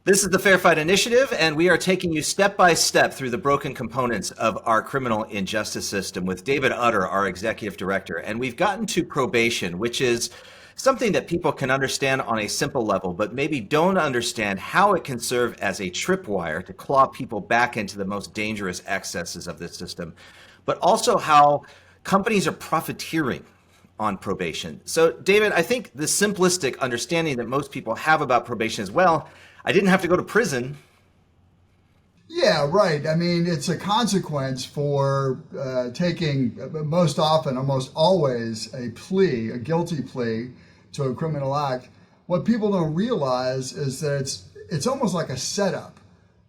This is the Fair Fight Initiative, and we are taking you step by step through the broken components of our criminal injustice system with David Utter, our executive director. And we've gotten to probation, which is something that people can understand on a simple level, but maybe don't understand how it can serve as a tripwire to claw people back into the most dangerous excesses of this system, but also how companies are profiteering on probation. So, David, I think the simplistic understanding that most people have about probation is, well, I didn't have to go to prison. Yeah, right. I mean, it's a consequence for taking most often, almost always, a guilty plea to a criminal act. What people don't realize is that it's almost like a setup.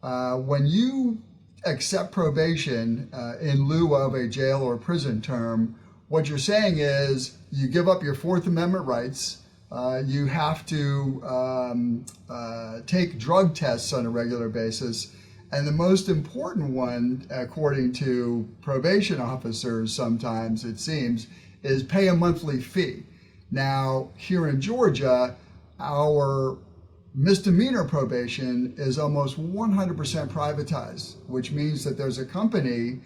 When you accept probation in lieu of a jail or prison term, what you're saying is you give up your Fourth Amendment rights. You have to take drug tests on a regular basis. And the most important one, according to probation officers sometimes, it seems, is pay a monthly fee. Now, here in Georgia, our misdemeanor probation is almost 100% privatized, which means that there's a company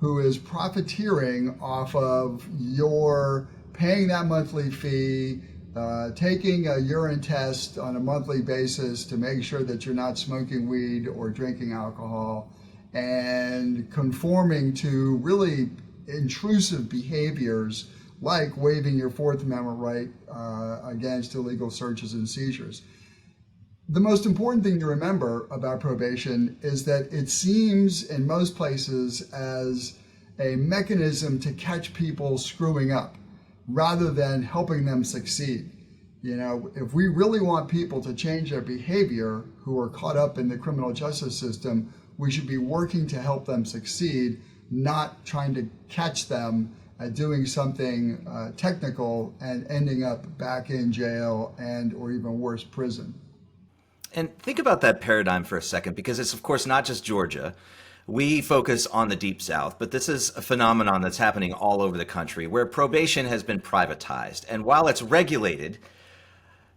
who is profiteering off of your paying that monthly fee, taking a urine test on a monthly basis to make sure that you're not smoking weed or drinking alcohol, and conforming to really intrusive behaviors like waiving your Fourth Amendment right against illegal searches and seizures. The most important thing to remember about probation is that it seems in most places as a mechanism to catch people screwing up rather than helping them succeed. You know, if we really want people to change their behavior who are caught up in the criminal justice system, we should be working to help them succeed, not trying to catch them at doing something technical and ending up back in jail and or even worse, prison. And think about that paradigm for a second, because it's, of course, not just Georgia. We focus on the Deep South, but this is a phenomenon that's happening all over the country where probation has been privatized. And while it's regulated,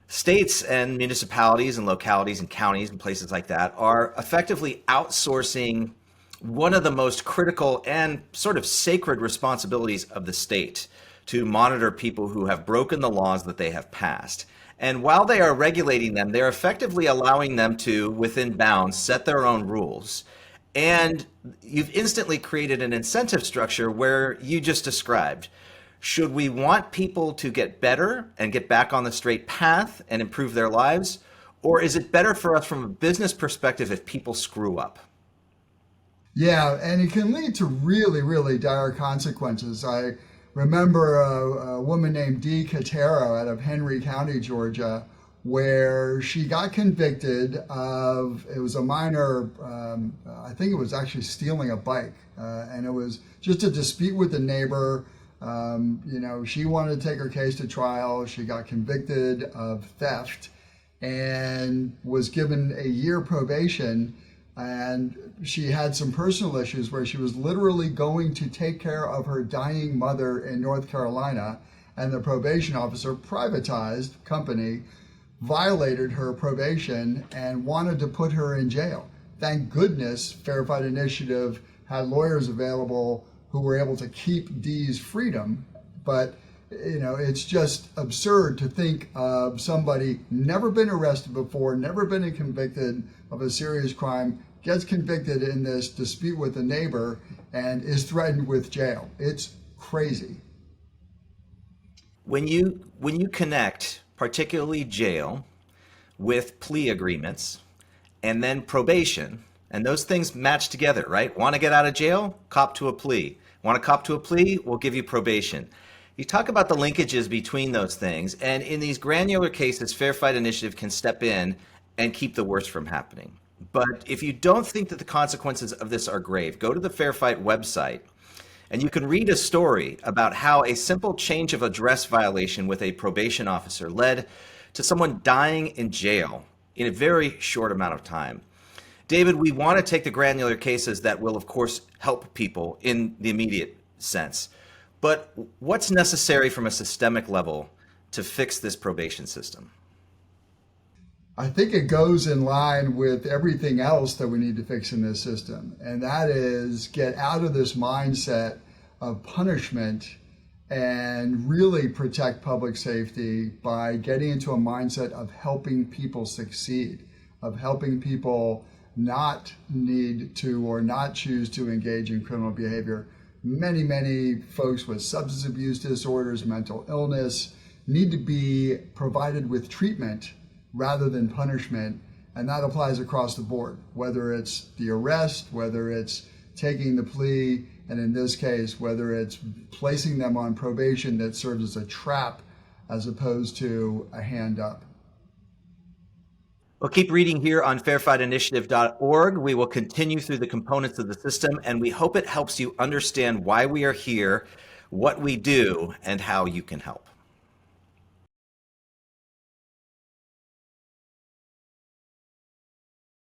states and municipalities and localities and counties and places like that are effectively outsourcing one of the most critical and sort of sacred responsibilities of the state to monitor people who have broken the laws that they have passed. And while they are regulating them, they're effectively allowing them to, within bounds, set their own rules. And you've instantly created an incentive structure where you just described. Should we want people to get better and get back on the straight path and improve their lives? Or is it better for us from a business perspective if people screw up? Yeah, and it can lead to really, really dire consequences. I remember a woman named Dee Catero out of Henry County, Georgia, where she got convicted of, it was a minor, I think it was actually stealing a bike. And it was just a dispute with the neighbor. She wanted to take her case to trial. She got convicted of theft and was given a year probation. And she had some personal issues where she was literally going to take care of her dying mother in North Carolina, and the probation officer, privatized company, violated her probation and wanted to put her in jail. Thank goodness Fair Fight Initiative had lawyers available who were able to keep Dee's freedom. But it's just absurd to think of somebody never been arrested before, never been convicted of a serious crime, gets convicted in this dispute with a neighbor, and is threatened with jail. It's crazy. When you connect, particularly jail, with plea agreements, and then probation, and those things match together, right? Want to get out of jail? Cop to a plea. Want to cop to a plea? We'll give you probation. You talk about the linkages between those things, and in these granular cases, Fair Fight Initiative can step in and keep the worst from happening. But if you don't think that the consequences of this are grave, go to the Fair Fight website, and you can read a story about how a simple change of address violation with a probation officer led to someone dying in jail in a very short amount of time. David, we want to take the granular cases that will, of course, help people in the immediate sense. But what's necessary from a systemic level to fix this probation system? I think it goes in line with everything else that we need to fix in this system, and that is get out of this mindset of punishment and really protect public safety by getting into a mindset of helping people succeed, of helping people not need to or not choose to engage in criminal behavior. Many folks with substance abuse disorders, mental illness, need to be provided with treatment rather than punishment. And that applies across the board, whether it's the arrest, whether it's taking the plea, and in this case, whether it's placing them on probation that serves as a trap as opposed to a hand up. Well, keep reading here on fairfightinitiative.org. We will continue through the components of the system, and we hope it helps you understand why we are here, what we do, and how you can help.